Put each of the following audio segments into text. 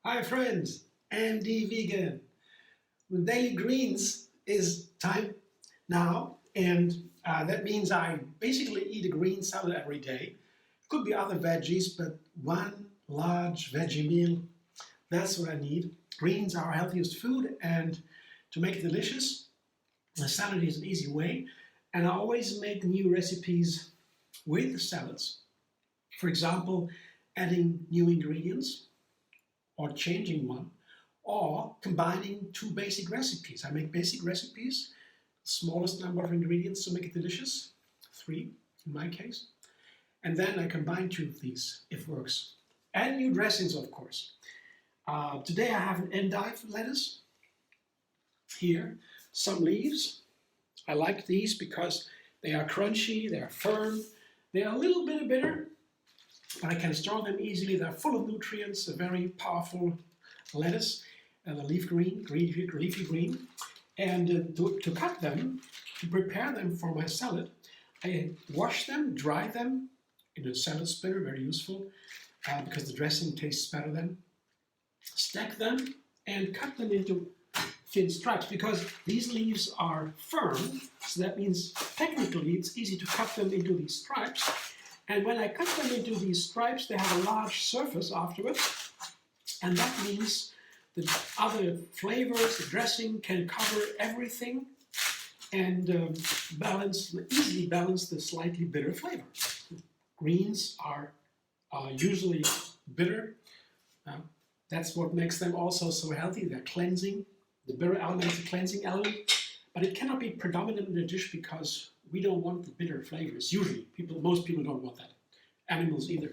Hi friends, Andy Vegan. With Daily Greens is time now, and that means I basically eat a green salad every day. Could be other veggies, but one large veggie meal, that's what I need. Greens are our healthiest food, and to make it delicious, the salad is an easy way, and I always make new recipes with the salads. For example, adding new ingredients, or changing one, or combining two basic recipes. I make basic recipes, smallest number of ingredients to make it delicious, 3 in my case, and then I combine two of these, if it works. And new dressings, of course. Today I have an endive lettuce, here, some leaves. I like these because they are crunchy, they are firm, they are a little bit bitter, but I can store them easily. They're full of nutrients, a very powerful lettuce, and a leafy green. And to cut them, to prepare them for my salad, I wash them, dry them in a salad spinner, very useful, because the dressing tastes better then. Stack them and cut them into thin stripes, because these leaves are firm, so that means technically it's easy to cut them into these stripes. And when I cut them into these stripes, they have a large surface afterwards, and that means the other flavors, the dressing can cover everything and easily balance the slightly bitter flavor. Greens are usually bitter. That's what makes them also so healthy. They're cleansing. The bitter element is a cleansing element, but it cannot be predominant in the dish because we don't want the bitter flavors. Usually, most people don't want that. Animals either.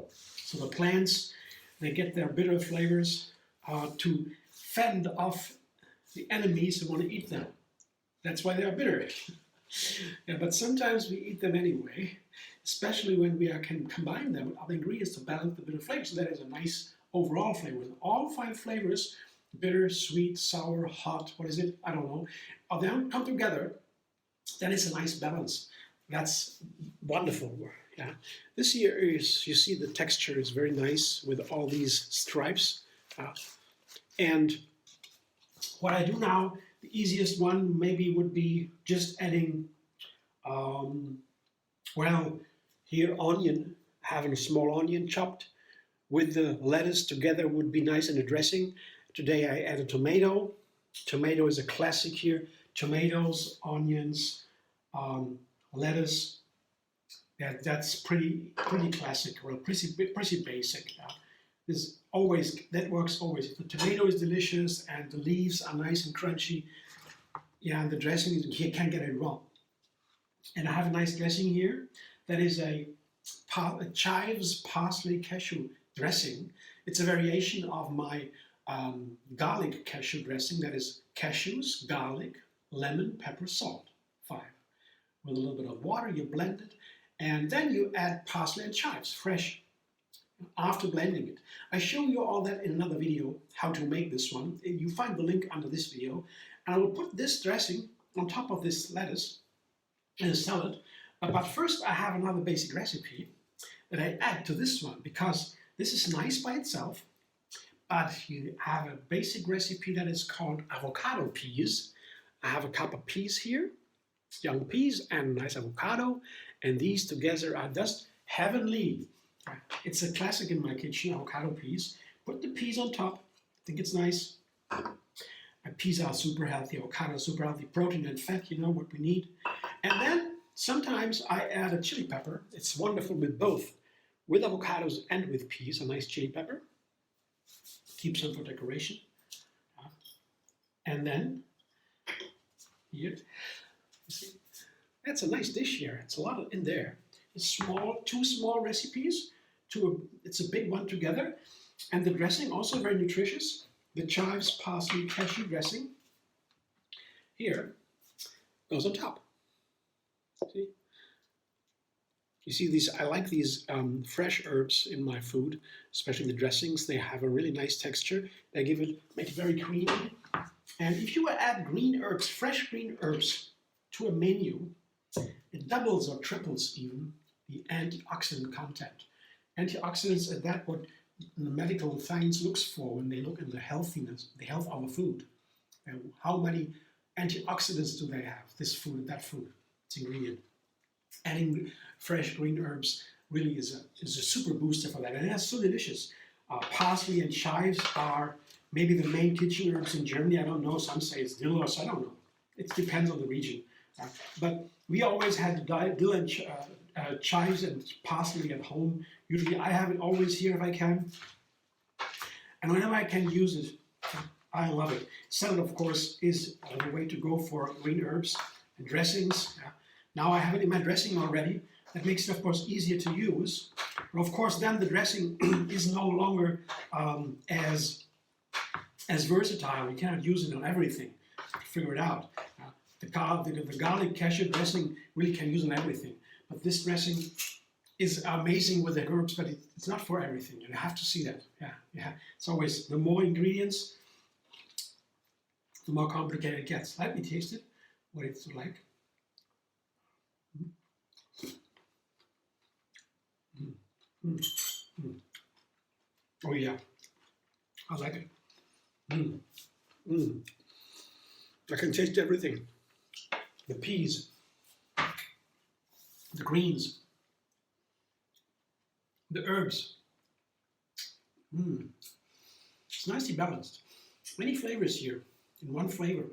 So the plants, they get their bitter flavors to fend off the enemies who want to eat them. That's why they are bitter. Yeah, but sometimes we eat them anyway, especially when we can combine them with other ingredients to balance the bitter flavor. So that is a nice overall flavor. All 5 flavors, bitter, sweet, sour, hot, what is it? I don't know. They come together, then it's a nice balance. That's wonderful. Yeah. This here is, you see the texture is very nice with all these stripes. And what I do now, the easiest one maybe would be just adding, well, here onion, having a small onion chopped with the lettuce together would be nice in the dressing. Today I added tomato. Tomato is a classic here. Tomatoes, onions, lettuce. That's pretty classic, or pretty basic. That works always. If the tomato is delicious and the leaves are nice and crunchy, yeah, and the dressing, you can't get it wrong. And I have a nice dressing here. That is a Chives Parsley Cashew Dressing. It's a variation of my garlic cashew dressing. That is cashews, garlic, lemon, pepper, salt. 5. With a little bit of water, you blend it, and then you add parsley and chives, fresh, after blending it. I show you all that in another video, how to make this one. You find the link under this video. And I will put this dressing on top of this lettuce in a salad. But first I have another basic recipe that I add to this one, because this is nice by itself, but you have a basic recipe that is called avocado peas. I have a cup of peas here, young peas and a nice avocado, and these together are just heavenly. It's a classic in my kitchen, avocado peas. Put the peas on top. I think it's nice. Peas are super healthy, avocado is super healthy, protein and fat, you know what we need. And then sometimes I add a chili pepper. It's wonderful with both, with avocados and with peas, a nice chili pepper. Keep some for decoration. And then, here, you see, that's a nice dish here. It's a lot in there. It's small, 2 small recipes. It's a big one together. And the dressing also very nutritious. The Chives Parsley Cashew Dressing here goes on top. See? You see these, I like these fresh herbs in my food, especially the dressings. They have a really nice texture. Make it very creamy. And if you add green herbs, fresh green herbs, to a menu, it doubles or triples even the antioxidant content. Antioxidants are that what the medical science looks for when they look at the healthiness, the health of a food. And how many antioxidants do they have, this food, that food, its ingredient. Adding fresh green herbs really is a super booster for that, and it's so delicious. Parsley and chives are maybe the main kitchen herbs in Germany. I don't know, some say it's dill, or so I don't know. It depends on the region. But we always had dill and chives and parsley at home. Usually I have it always here if I can. And whenever I can use it, I love it. Salad, of course, is the way to go for green herbs and dressings. Now I have it in my dressing already. That makes it, of course, easier to use. But of course, then the dressing is no longer as versatile. You cannot use it on everything. Figure it out. The garlic cashew dressing really can use on everything. But this dressing is amazing with the herbs, but it's not for everything. You have to see that. Yeah. It's always the more ingredients, the more complicated it gets. Let me taste it, what it's like. Oh yeah, I like it. I can taste everything. The peas, the greens, the herbs. It's nicely balanced. Many flavors here in one flavor.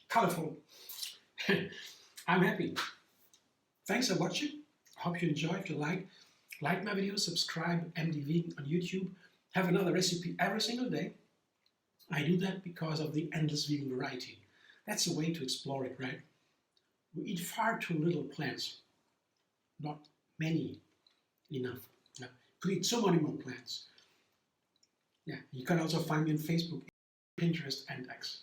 Colorful. I'm happy. Thanks for watching. I hope you enjoy. If you like my videos, subscribe MD Vegan on YouTube. Have another recipe every single day. I do that because of the endless vegan variety. That's a way to explore it, right? We eat far too little plants. Not many enough. You could eat so many more plants. Yeah, you can also find me on Facebook, Pinterest, and X.